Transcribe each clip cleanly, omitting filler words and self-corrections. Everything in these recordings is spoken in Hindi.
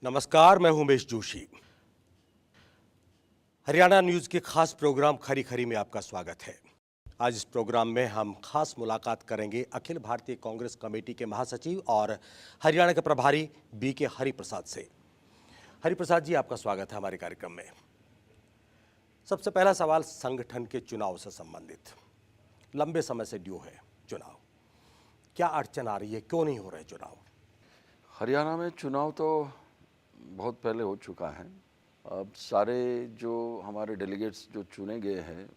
नमस्कार, मैं हूं उमेश जोशी। हरियाणा न्यूज के खास प्रोग्राम खरी खरी में आपका स्वागत है। आज इस प्रोग्राम में हम खास मुलाकात करेंगे अखिल भारतीय कांग्रेस कमेटी के महासचिव और हरियाणा के प्रभारी बीके हरिप्रसाद से। हरिप्रसाद जी, आपका स्वागत है हमारे कार्यक्रम में। सबसे पहला सवाल संगठन के चुनाव से संबंधित। लंबे समय से ड्यू है चुनाव, क्या अड़चन आ रही है, क्यों नहीं हो रहे चुनाव? हरियाणा में चुनाव तो बहुत पहले हो चुका है। अब सारे जो हमारे डेलीगेट्स जो चुने गए हैं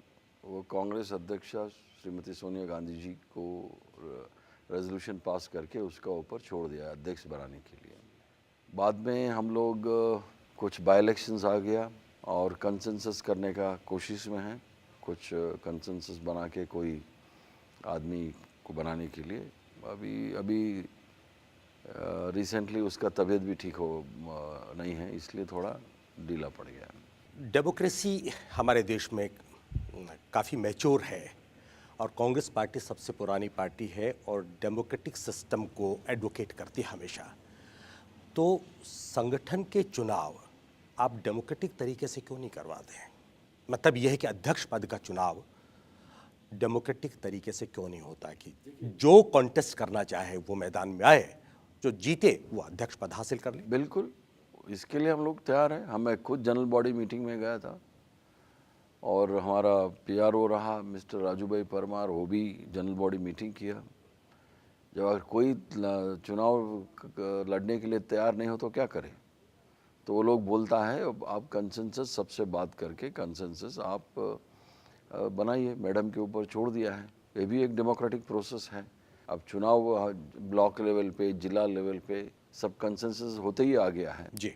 वो कांग्रेस अध्यक्षा श्रीमती सोनिया गांधी जी को रेजोल्यूशन पास करके उसका ऊपर छोड़ दिया अध्यक्ष बनाने के लिए। बाद में हम लोग कुछ बाई इलेक्शंस आ गया और कंसेंसस करने का कोशिश में हैं, कुछ कंसेंसस बना के कोई आदमी को बनाने के लिए। अभी रिसेंटली उसका तबीयत भी ठीक हो नहीं है, इसलिए थोड़ा ढीला पड़ गया। डेमोक्रेसी हमारे देश में काफ़ी मैच्योर है और कांग्रेस पार्टी सबसे पुरानी पार्टी है और डेमोक्रेटिक सिस्टम को एडवोकेट करती है हमेशा। तो संगठन के चुनाव आप डेमोक्रेटिक तरीके से क्यों नहीं करवाते हैं? मतलब यह है कि अध्यक्ष पद का चुनाव डेमोक्रेटिक तरीके से क्यों नहीं होता कि जो कॉन्टेस्ट करना चाहे वो मैदान में आए, जो जीते वो अध्यक्ष पद हासिल कर ले? बिल्कुल, इसके लिए हम लोग तैयार हैं। मैं खुद जनरल बॉडी मीटिंग में गया था और हमारा पीआरओ रहा मिस्टर राजू भाई परमार, वो भी जनरल बॉडी मीटिंग किया। जब अगर कोई चुनाव लड़ने के लिए तैयार नहीं हो तो क्या करें? तो वो लोग बोलता है आप कंसेंसस सबसे बात करके कंसेंसस आप बनाइए, मैडम के ऊपर छोड़ दिया है। ये भी एक डेमोक्रेटिक प्रोसेस है। अब चुनाव ब्लॉक लेवल पे, जिला लेवल पे सब कंसेंसस होते ही आ गया है जी।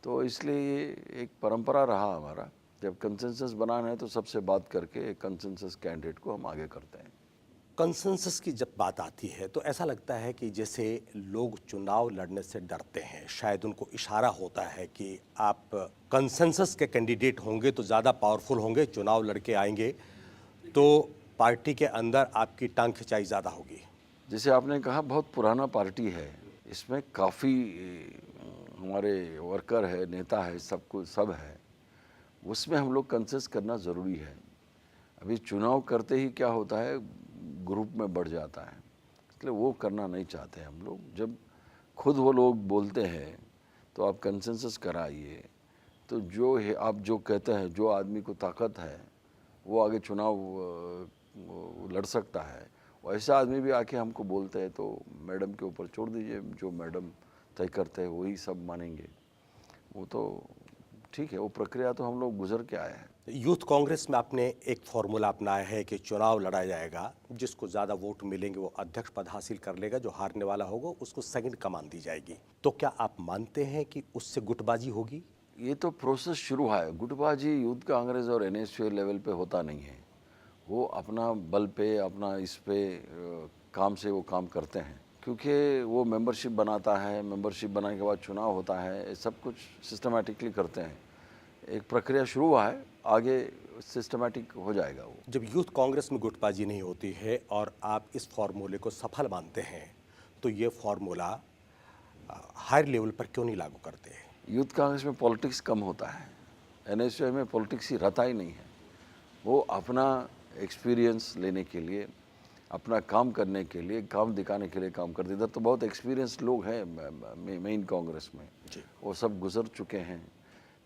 तो इसलिए ये एक परंपरा रहा हमारा। जब कंसेंसस बनाना है तो सबसे बात करके एक कंसेंसस कैंडिडेट को हम आगे करते हैं। कंसेंसस की जब बात आती है तो ऐसा लगता है कि जैसे लोग चुनाव लड़ने से डरते हैं, शायद उनको इशारा होता है कि आप कंसेंसस के कैंडिडेट होंगे तो ज़्यादा पावरफुल होंगे, चुनाव लड़के आएंगे तो पार्टी के अंदर आपकी टांग खिंचाई ज़्यादा होगी। जैसे आपने कहा बहुत पुराना पार्टी है, इसमें काफ़ी हमारे वर्कर है, नेता है, सब कुछ सब है, उसमें हम लोग कंसेस करना ज़रूरी है। अभी चुनाव करते ही क्या होता है, ग्रुप में बढ़ जाता है, इसलिए वो करना नहीं चाहते हम लोग। जब खुद वो लोग बोलते हैं तो आप कंसेंसस कराइए, तो जो है आप जो कहते हैं, जो आदमी को ताकत है वो आगे चुनाव लड़ सकता है, वैसा आदमी भी आके हमको बोलते हैं तो मैडम के ऊपर छोड़ दीजिए, जो मैडम तय करते हैं वही सब मानेंगे। वो तो ठीक है, वो प्रक्रिया तो हम लोग गुजर के आए हैं। यूथ कांग्रेस में आपने एक फॉर्मूला अपनाया है कि चुनाव लड़ा जाएगा, जिसको ज़्यादा वोट मिलेंगे वो अध्यक्ष पद हासिल कर लेगा, जो हारने वाला होगा उसको सेकंड कमान दी जाएगी। तो क्या आप मानते हैं कि उससे गुटबाजी होगी? ये तो प्रोसेस शुरू है। गुटबाजी यूथ कांग्रेस और एनएसयू लेवल पे होता नहीं है। वो अपना बल पे, अपना इस पे काम से वो काम करते हैं, क्योंकि वो मेंबरशिप बनाता है, मेंबरशिप बनाने के बाद चुनाव होता है, ये सब कुछ सिस्टमेटिकली करते हैं। एक प्रक्रिया शुरू हुआ है, आगे सिस्टमेटिक हो जाएगा वो। जब यूथ कांग्रेस में गुटबाजी नहीं होती है और आप इस फार्मूले को सफल मानते हैं तो ये फार्मूला हायर लेवल पर क्यों नहीं लागू करते हैं? यूथ कांग्रेस में पॉलिटिक्स कम होता है, एनएसयू में पॉलिटिक्स ही रहता ही नहीं है। वो अपना एक्सपीरियंस लेने के लिए, अपना काम करने के लिए, काम दिखाने के लिए काम करते। इधर तो बहुत एक्सपीरियंस लोग हैं मेन कांग्रेस में, वो सब गुजर चुके हैं।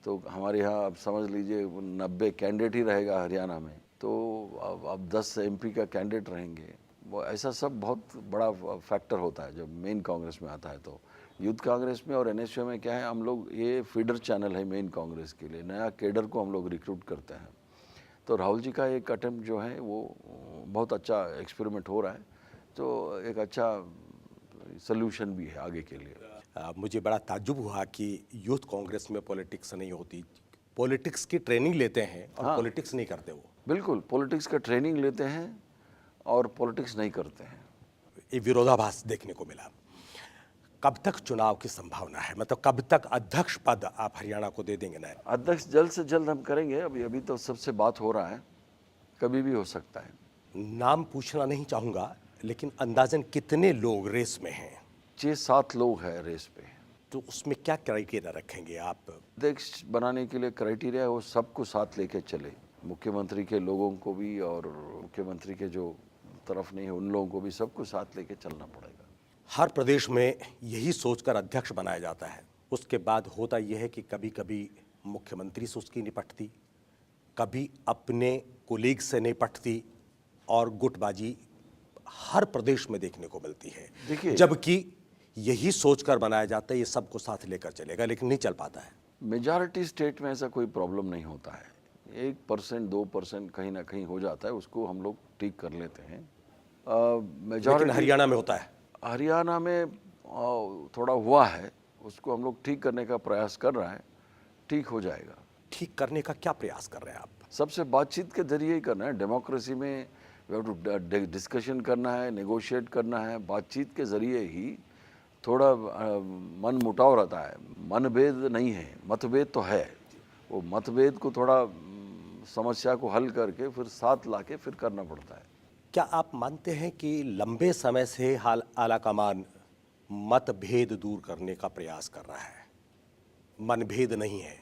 तो हमारे यहाँ आप समझ लीजिए 90 कैंडिडेट ही रहेगा हरियाणा में, तो अब 10 एमपी का कैंडिडेट रहेंगे। वो ऐसा सब बहुत बड़ा फैक्टर होता है जब मेन कांग्रेस में आता है। तो यूथ कांग्रेस में और एनएसयू में क्या है, हम लोग ये फीडर चैनल है मेन कांग्रेस के लिए, नया कैडर को हम लोग रिक्रूट करते हैं। तो राहुल जी का एक अटेम्प्ट जो है वो बहुत अच्छा एक्सपेरिमेंट हो रहा है, तो एक अच्छा सल्यूशन भी है आगे के लिए। मुझे बड़ा ताज्जुब हुआ कि यूथ कांग्रेस में पॉलिटिक्स नहीं होती। पॉलिटिक्स की ट्रेनिंग लेते हैं और पॉलिटिक्स नहीं करते वो। बिल्कुल, पॉलिटिक्स का ट्रेनिंग लेते हैं और पॉलिटिक्स नहीं करते हैं। ये विरोधाभास देखने को मिला। कब तक चुनाव की संभावना है, मतलब कब तक अध्यक्ष पद आप हरियाणा को दे देंगे? नए अध्यक्ष जल्द से जल्द हम करेंगे। अभी तो सबसे बात हो रहा है, कभी भी हो सकता है। नाम पूछना नहीं चाहूँगा, लेकिन अंदाजन कितने लोग रेस में हैं? 6-7 लोग हैं रेस पे। तो उसमें क्या क्राइटेरिया रखेंगे आप? अध्यक्ष बनाने के लिए क्राइटेरिया वो सबको साथ लेके चले, मुख्यमंत्री के लोगों को भी और मुख्यमंत्री के जो तरफ नहीं है उन लोगों को भी, सबको साथ लेके चलना पड़ेगा। हर प्रदेश में यही सोचकर अध्यक्ष बनाया जाता है। उसके बाद होता यह है कि कभी कभी मुख्यमंत्री से उसकी निपटती, कभी अपने कोलीग से निपटती, और गुटबाजी हर प्रदेश में देखने को मिलती है। देखिए, जबकि यही सोचकर बनाया जाता है ये सबको साथ लेकर चलेगा, लेकिन नहीं चल पाता है। मेजॉरिटी स्टेट में ऐसा कोई प्रॉब्लम नहीं होता है। 1% 2% कहीं ना कहीं हो जाता है, उसको हम लोग ठीक कर लेते हैं। लेकिन मेजॉरिटी हरियाणा में होता है। हरियाणा में थोड़ा हुआ है, उसको हम लोग ठीक करने का प्रयास कर रहे हैं, ठीक हो जाएगा। ठीक करने का क्या प्रयास कर रहे हैं आप? सबसे बातचीत के जरिए ही करना है। डेमोक्रेसी में डिस्कशन करना है, नेगोशिएट करना है, बातचीत के जरिए ही। थोड़ा मन मुटाव रहता है, मनभेद नहीं है, मतभेद तो है। वो मतभेद को थोड़ा समस्या को हल करके फिर साथ लाके फिर करना पड़ता है। क्या आप मानते हैं कि लंबे समय से हाल आलाकमान मतभेद दूर करने का प्रयास कर रहा है, मनभेद नहीं है,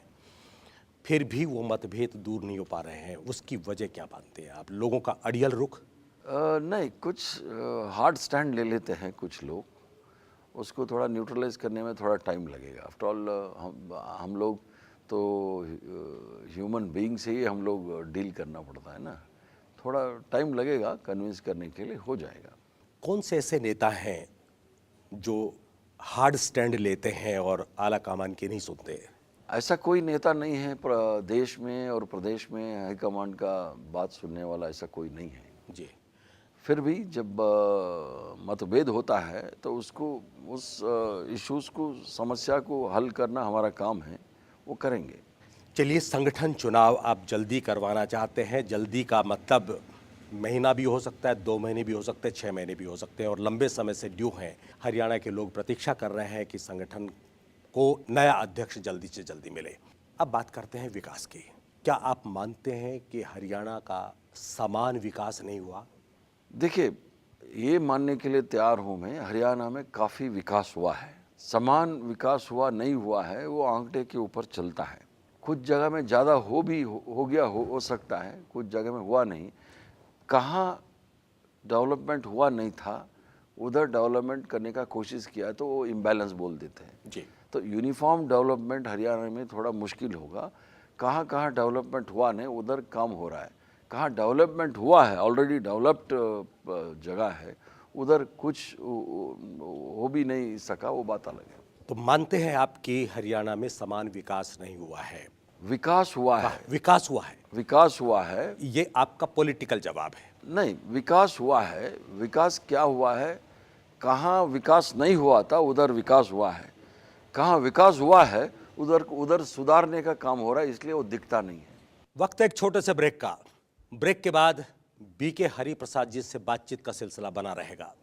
फिर भी वो मतभेद दूर नहीं हो पा रहे हैं? उसकी वजह क्या मानते हैं आप? लोगों का अड़ियल रुख? नहीं, कुछ हार्ड स्टैंड ले लेते हैं कुछ लोग, उसको थोड़ा न्यूट्रलाइज करने में थोड़ा टाइम लगेगा। आफ्टर ऑल हम लोग तो ह्यूमन बीइंग से ही हम लोग डील करना पड़ता है ना, थोड़ा टाइम लगेगा कन्विंस करने के लिए, हो जाएगा। कौन से ऐसे नेता हैं जो हार्ड स्टैंड लेते हैं और आलाकमान की नहीं सुनते? ऐसा कोई नेता नहीं है देश में और प्रदेश में हाईकमांड का बात सुनने वाला, ऐसा कोई नहीं है जी। फिर भी जब मतभेद होता है तो उसको, उस इश्यूज़ को, समस्या को हल करना हमारा काम है, वो करेंगे। चलिए, संगठन चुनाव आप जल्दी करवाना चाहते हैं। जल्दी का मतलब महीना भी हो सकता है, 2 महीने भी हो सकते हैं, 6 महीने भी हो सकते हैं, और लंबे समय से ड्यू हैं। हरियाणा के लोग प्रतीक्षा कर रहे हैं कि संगठन को नया अध्यक्ष जल्दी से जल्दी मिले। अब बात करते हैं विकास की। क्या आप मानते हैं कि हरियाणा का समान विकास नहीं हुआ? देखिए, ये मानने के लिए तैयार हूँ मैं, हरियाणा में काफ़ी विकास हुआ है। समान विकास हुआ नहीं हुआ है वो आंकड़े के ऊपर चलता है। कुछ जगह में ज़्यादा हो गया हो सकता है, कुछ जगह में हुआ नहीं। कहाँ डेवलपमेंट हुआ नहीं था उधर डेवलपमेंट करने का कोशिश किया तो वो इम्बैलेंस बोल देते हैं जी। तो यूनिफॉर्म डेवलपमेंट हरियाणा में थोड़ा मुश्किल होगा। कहाँ कहाँ डेवलपमेंट हुआ नहीं उधर काम हो रहा है, कहाँ डेवलपमेंट हुआ है, ऑलरेडी डेवलप्ड जगह है, उधर कुछ हो भी नहीं सका, वो बात अलग है। तो मानते हैं आप कि हरियाणा में समान विकास नहीं हुआ है? विकास हुआ है, विकास हुआ है, विकास हुआ है। ये आपका पॉलिटिकल जवाब है? नहीं, विकास हुआ है। विकास क्या हुआ है, कहाँ विकास नहीं हुआ था उधर विकास हुआ है, कहाँ विकास हुआ है उधर उधर सुधारने का काम हो रहा है, इसलिए वो दिखता नहीं है। वक्त एक छोटे से ब्रेक का। ब्रेक के बाद बीके हरिप्रसाद जी से बातचीत का सिलसिला बना रहेगा।